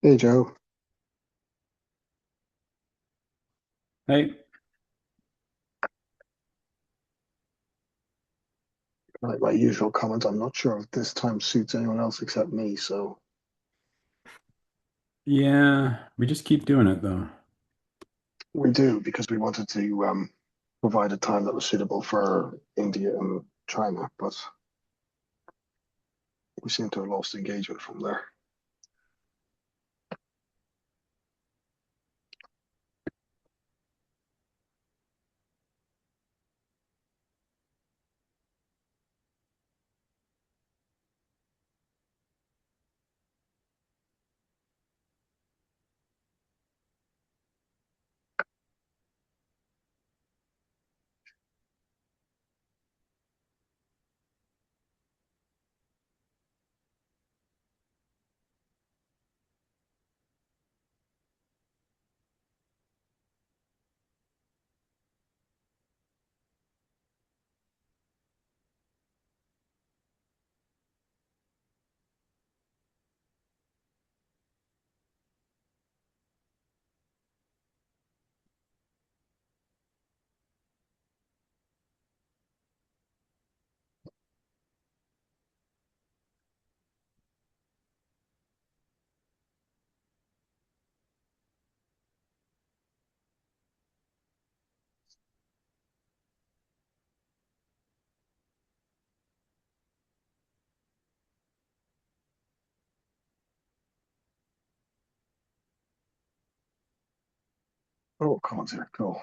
Hey Joe, Hey, like my usual comment, I'm not sure if this time suits anyone else except me, so yeah, we just keep doing it though. we do because we wanted to provide a time that was suitable for India and China, but we seem to have lost engagement from there. Oh, Colin's here. Cool.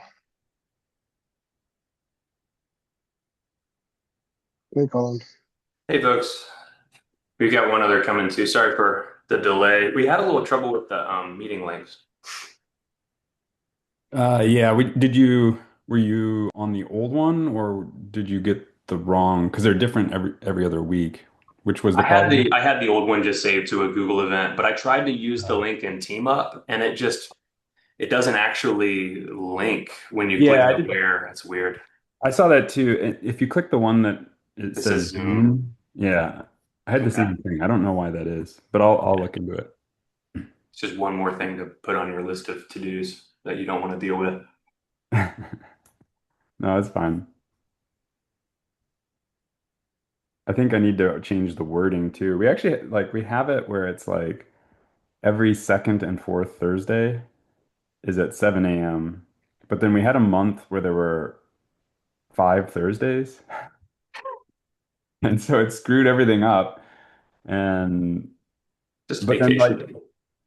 Hey, Colin. Hey folks, we've got one other coming too. Sorry for the delay. We had a little trouble with the meeting links. Yeah, we did you were you on the old one or did you get the wrong? Because they're different every other week. Which was the problem? I had the old one just saved to a Google event, but I tried to use the link in Team Up and it doesn't actually link when you Yeah, click I the did. where. It's weird. I saw that too. If you click the one that it It says says Zoom. Zoom, yeah, I had the Okay. same thing. I don't know why that is, but I'll look into it. It's just one more thing to put on your list of to-dos that you don't want to deal with. No, it's fine. I think I need to change the wording too. We actually we have it where it's like every second and fourth Thursday is at 7 a.m. But then we had a month where there were 5 Thursdays. And so it screwed everything up. And Just but then vacation.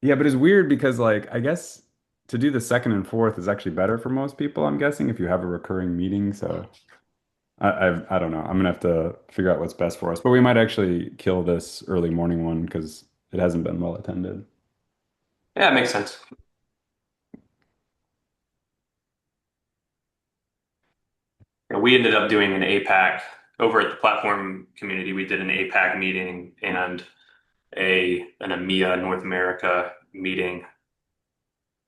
yeah, but it's weird because I guess to do the second and fourth is actually better for most people, I'm guessing, if you have a recurring meeting. So I don't know. I'm gonna have to figure out what's best for us. But we might actually kill this early morning one because it hasn't been well attended. Yeah, it makes sense. Yeah, we ended up doing an APAC over at the platform community. We did an APAC meeting and an EMEA North America meeting,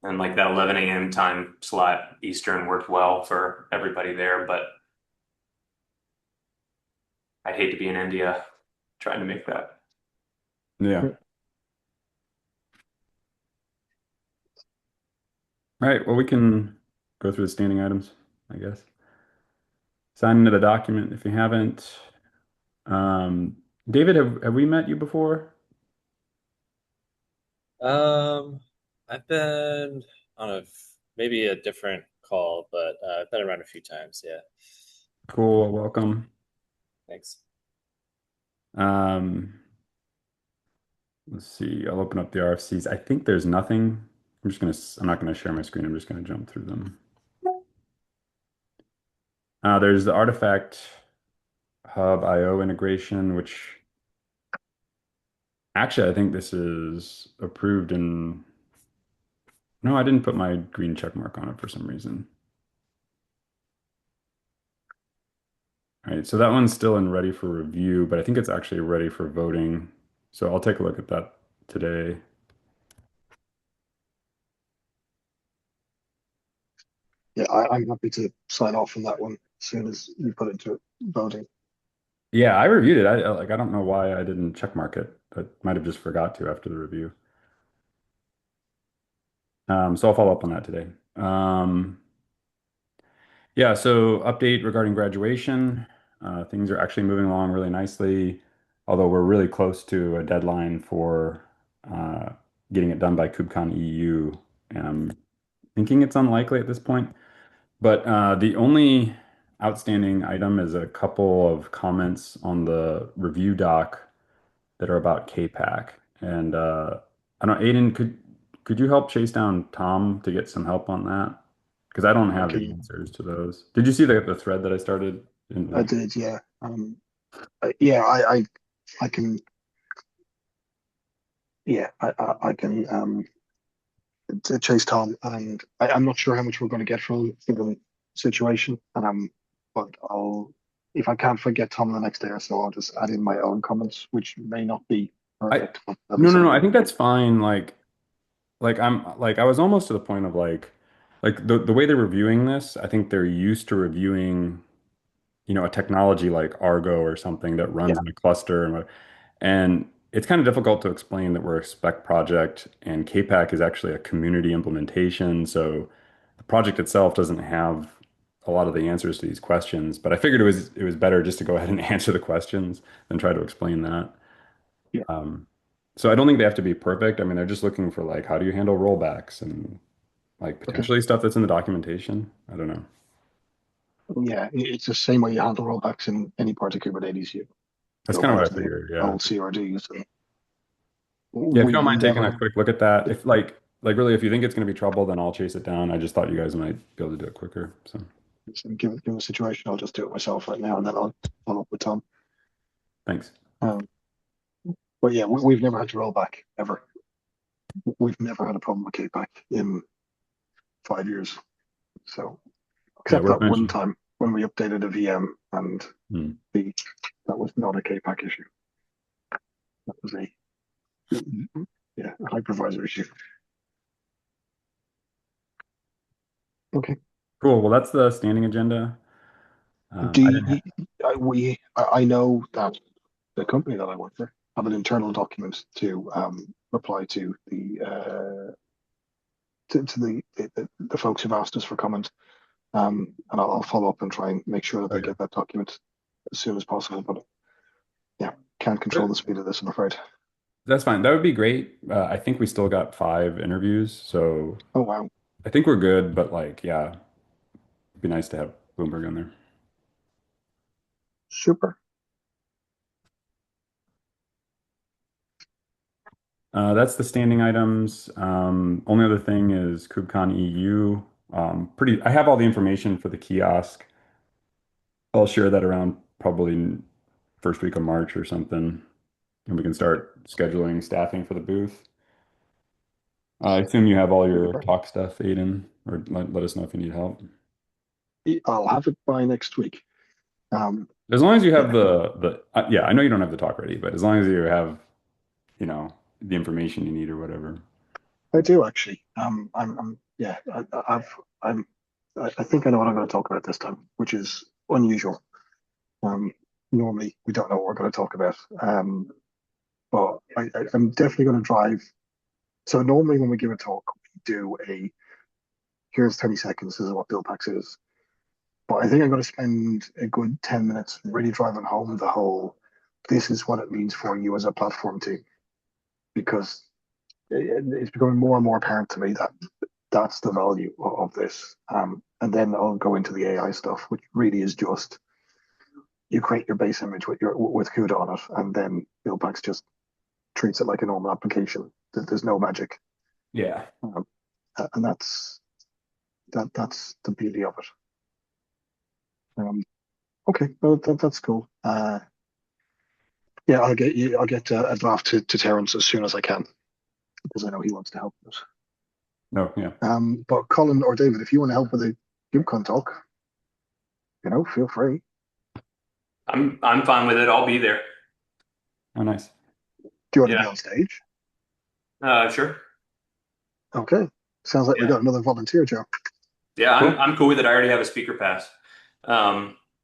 and like that 11 a.m. time slot Eastern worked well for everybody there. But I'd hate to be in India trying to make that. Yeah. All right. Well, we can go through the standing items, I guess. Sign into the document if you haven't. Um, David, have we met you before? Um, I've been on maybe a different call, but I've been around a few times. Yeah, Cool. Welcome. thanks. Um, let's see. I'll open up the RFCs. I think there's nothing. I'm not gonna share my screen. I'm just gonna jump through them. There's the Artifact Hub IO integration, which actually I think this is approved in. No, I didn't put my green check mark on it for some reason. All right, so that one's still in ready for review, but I think it's actually ready for voting. So I'll take a look at that today. Yeah, I'm happy to sign off on that one as soon as you put it to voting. Yeah, I reviewed it. I don't know why I didn't check mark it. I might have just forgot to after the review. So I'll follow up on that today. Yeah, so update regarding graduation. Things are actually moving along really nicely, although we're really close to a deadline for uh, getting it done by KubeCon EU. And I'm thinking it's unlikely at this point. But the only outstanding item is a couple of comments on the review doc that are about K-Pack. And I don't know, Aiden, could you help chase down Tom to get some help on that? Because I don't I have the can, answers to those. Did you see the thread that I started? I did, yeah. Yeah, I can, yeah, I can chase Tom, and I'm not sure how much we're going to get from the situation. But if I can't forget Tom the next day or so, I'll just add in my own comments, which may not be I perfect, but at no least no I'll no, do I it. think that's fine. Like I'm like I was almost to the point of like the way they're reviewing this, I think they're used to reviewing, a technology like Argo or something that Yeah, runs in a cluster and it's kind of difficult to explain that we're a spec project and KPAC is actually a community implementation. So the project itself doesn't have a lot of the answers to these questions, but I figured it was better just to go ahead and answer the questions than try to explain that. yeah, Um, so I don't think they have to be perfect. I mean, they're just looking for like how do you handle rollbacks and like okay. potentially stuff that's in the documentation. I don't know. Yeah, it's the same way you handle rollbacks in any part of Kubernetes. You That's go kind of back what to I the figured. Yeah. old CRDs. And Yeah, if you don't we've mind taking a never, quick look at that, if like really if you think it's going to be trouble, then I'll chase it down. I just thought you guys might be able to do it quicker. So given the situation, I'll just do it myself right now, and then I'll follow up with Tom. thanks. Um, but yeah, we've never had to roll back ever. We've never had a problem with KPAC in 5 years. So, Yeah, except worth that one mentioning. time when we updated a VM and Hmm. the that was not a KPAC issue. That was a yeah a hypervisor issue. Okay. Cool. Well, that's the standing agenda. Do I didn't you, I know that the company that I work for have an internal document to reply to the folks who've asked us for comment. And I'll follow up and try and make sure that they okay. get that document as soon as possible. But yeah, can't control But the speed of this, I'm afraid. that's fine. That would be great. I think we still got 5 interviews, so Oh wow, I think we're good. But like, yeah, it'd be nice to have Bloomberg on there. super. That's the standing items. Only other thing is KubeCon EU. I have all the information for the kiosk. I'll share that around probably first week of March or something, and we can start scheduling staffing for the booth. I assume you have all your Super. talk stuff, Aiden, or let us know if you need help. I'll have it by next week. Um, As long as you have yeah, the yeah, I know you don't have the talk ready, but as long as you have, the information you need or whatever. I do actually. Yeah, I'm, I think I know what I'm going to talk about this time, which is unusual. Um, Normally we don't know what we're going to talk about. But I'm definitely going to drive. So normally when we give a talk, we do a here's 30 seconds. This is what Bill Pax is. But I think I'm going to spend a good 10 minutes really driving home the whole this is what it means for you as a platform team, because it's becoming more and more apparent to me that that's the value of this. And then I'll go into the AI stuff, which really is just you create your base image with CUDA on it, and then Bill Pax just treats it like a normal application. There's no magic, Yeah. um, and that's the beauty of it. Um, okay, well, that's cool. Yeah, I'll get a draft to Terence as soon as I can because I know he wants to help us. No, yeah. But Colin or David, if you want to help with a KubeCon talk, feel free. I'm fine with it. I'll be there. Oh, nice. Do you want to be Yeah. on stage? Sure. Okay. Sounds like we Yeah. got another volunteer, Joe. Yeah, I'm Cool. I'm cool with it. I already have a speaker pass.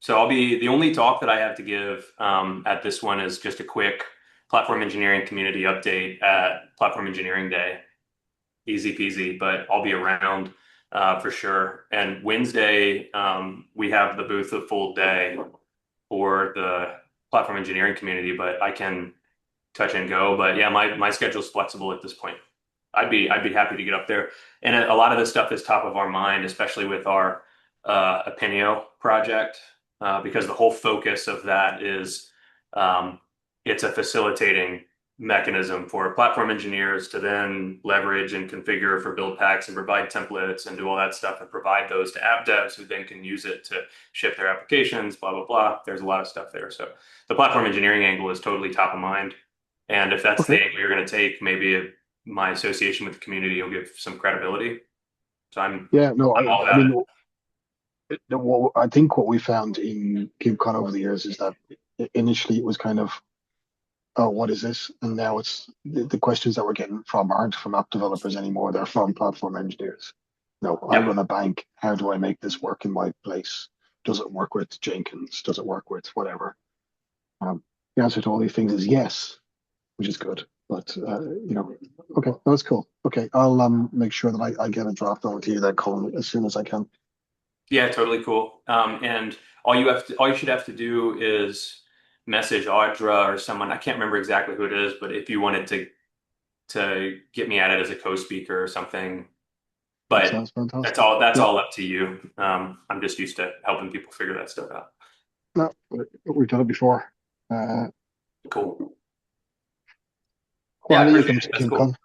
So I'll be the only talk that I have to give at this one is just a quick platform engineering community update at Platform Engineering Day. easy peasy, but I'll be around for sure. And Wednesday, we have the booth a full day for the platform engineering community, but I can touch and go. But yeah, my schedule's flexible at this point. I'd be happy to get up there. And a lot of this stuff is top of our mind, especially with our Apinio project, because the whole focus of that is it's a facilitating mechanism for platform engineers to then leverage and configure for build packs and provide templates and do all that stuff and provide those to app devs who then can use it to ship their applications, blah, blah, blah. There's a lot of stuff there. So the platform engineering angle is totally top of mind. And if that's the Okay. angle you're going to take, maybe my association with the community will give some credibility. So Yeah, no, I'm all I about mean, it. I think what we found in KubeCon over the years is that initially it was kind of, oh, what is this? And now it's the questions that we're getting from aren't from app developers anymore. They're from platform engineers. No, I Yep. run a bank. How do I make this work in my place? Does it work with Jenkins? Does it work with whatever? Um, the answer to all these things is yes, which is good. But okay, that's cool. Okay, I'll make sure that I get a draft over to you that Colin as soon as I can. Yeah, totally cool. And all you should have to do is message Audra or someone. I can't remember exactly who it is, but if you wanted to get me added as a co-speaker or something, That but sounds fantastic. that's Yeah, all up to you. I'm just used to helping people figure that stuff out. no, we've done it before. Uh, Cool. Yeah, I Why do you appreciate come it. to That's cool. KubeCon?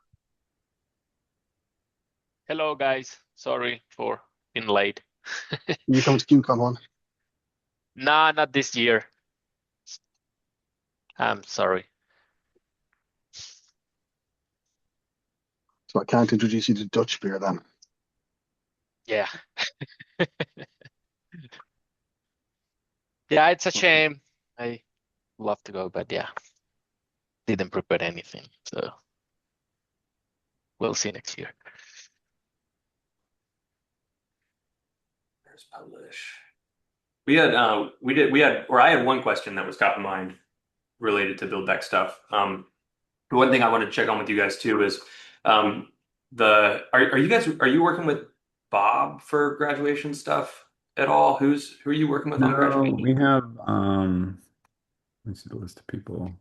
Hello, guys. Sorry for being late. You come to KubeCon one? Nah, not this year. I'm sorry. So I can't introduce you to Dutch beer then. Yeah. Yeah, it's a shame. I love to go, but yeah, didn't prepare anything. So we'll see next year. There's publish. I had one question that was top of mind related to build back stuff. The one thing I wanted to check on with you guys too is um, are you working with Bob for graduation stuff at all? Who are you working with on No, graduation? we have let me see the list of people.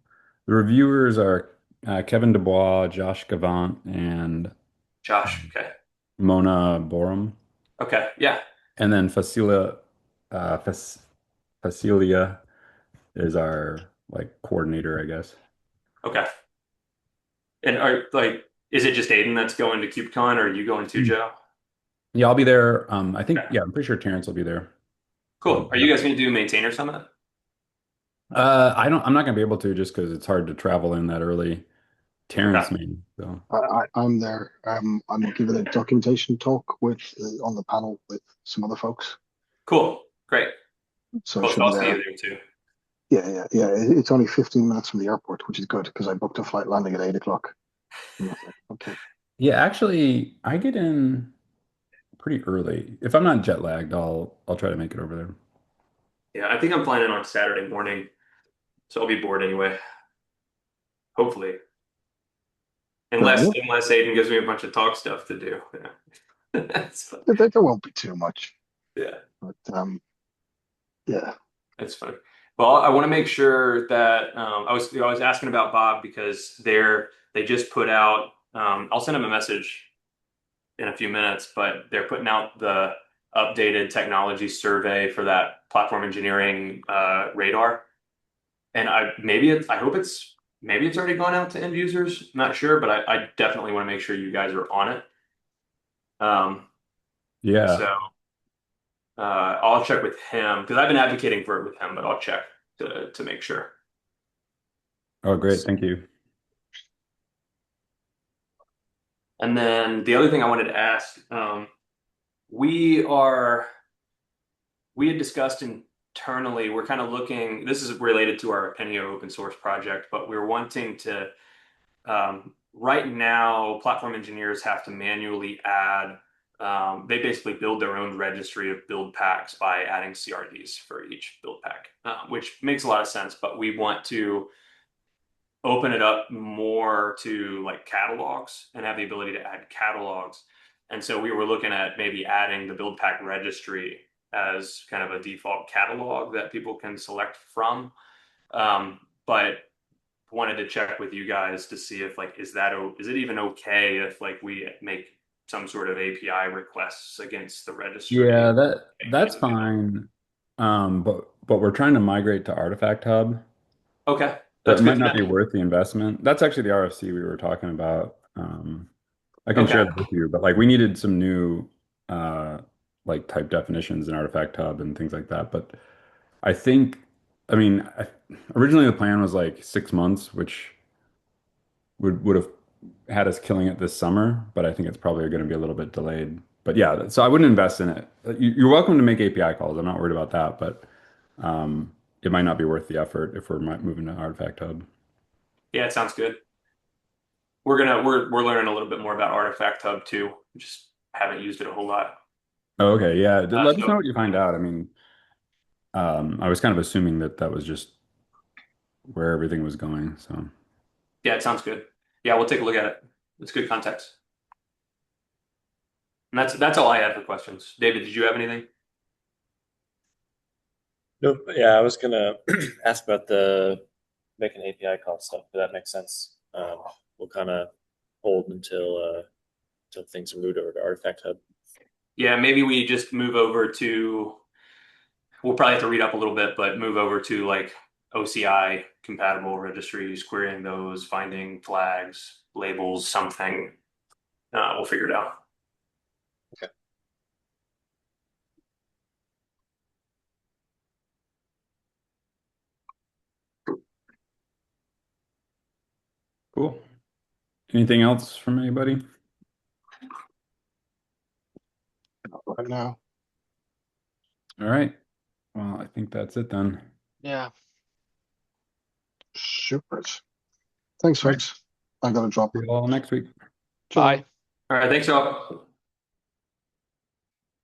The reviewers are Kevin Dubois, Josh Gavant, and Josh. Okay. Mona Borum. Okay. Yeah. And then Facilia is our like coordinator, I guess. Okay. And is it just Aiden that's going to KubeCon, or are you going too, Joe? Yeah, I'll be there. I think, Okay. yeah, I'm pretty sure Terrence will be there. Cool. Are you guys going to do Maintainer Summit? I'm not gonna be able to just because it's hard to travel in that early. Okay. Terrence may. So I'm there. I'm giving a documentation talk with on the panel with some other folks. Cool. Great. So I Cool. So should be I'll see you there. there too. Yeah. It's only 15 minutes from the airport, which is good because I booked a flight landing at 8 o'clock. And I was like, okay. yeah, actually, I get in pretty early. If I'm not jet lagged, I'll try to make it over there. Yeah, I think I'm planning on Saturday morning, so I'll be bored anyway. Hopefully, Fair enough. unless Aiden gives me a bunch of talk stuff to do. Yeah. That's fun. There won't be too much, Yeah, but yeah. that's fun. Well, I want to make sure that I was asking about Bob because they just put out. I'll send him a message in a few minutes, but they're putting out the updated technology survey for that platform engineering radar. And I hope maybe it's already gone out to end users. Not sure, but I definitely want to make sure you guys are on it. Yeah. So I'll check with him because I've been advocating for it with him, but I'll check to make sure. Oh, great. Thank you. And then the other thing I wanted to ask, we are we had discussed internally, we're kind of looking, this is related to our Penio open source project, but we're wanting to, right now, platform engineers have to manually add, they basically build their own registry of build packs by adding CRDs for each build pack, which makes a lot of sense, but we want to open it up more to like catalogs and have the ability to add catalogs. And so we were looking at maybe adding the build pack registry as kind of a default catalog that people can select from. But wanted to check with you guys to see if like is it even okay if like we make some sort of API requests against the registry? Yeah, that's fine. But we're trying to migrate to Artifact Hub. Okay, So that's it good might to not be know. worth the investment. That's actually the RFC we were talking about. I can share Okay. that with you, but like we needed some new like type definitions in Artifact Hub and things like that. But I think, I mean, originally the plan was like 6 months, which would have had us killing it this summer, but I think it's probably going to be a little bit delayed. But yeah, so I wouldn't invest in it. You're welcome to make API calls. I'm not worried about that, but it might not be worth the effort if we're moving to Artifact Hub. Yeah, it sounds good. We're learning a little bit more about Artifact Hub too. Just haven't used it a whole lot. Oh, okay, yeah. Let us know So what you find out. I mean, I was kind of assuming that that was just where everything was going. So, yeah, it sounds good. Yeah, we'll take a look at it. It's good context. And that's all I had for questions. David, did you have anything? Nope. Yeah, I was gonna ask about the making API call stuff, but that makes sense. We'll kind of hold until things are moved over to Artifact Hub. Yeah, maybe we just move over to, we'll probably have to read up a little bit, but move over to like OCI compatible registries, querying those, finding flags, labels, something. We'll figure it out. Okay. cool. Anything else from anybody? Right now. All right. Well, I think that's it then. Yeah. Super. Thanks, folks. I got to drop. See you all next week. Bye. All right, thanks, y'all.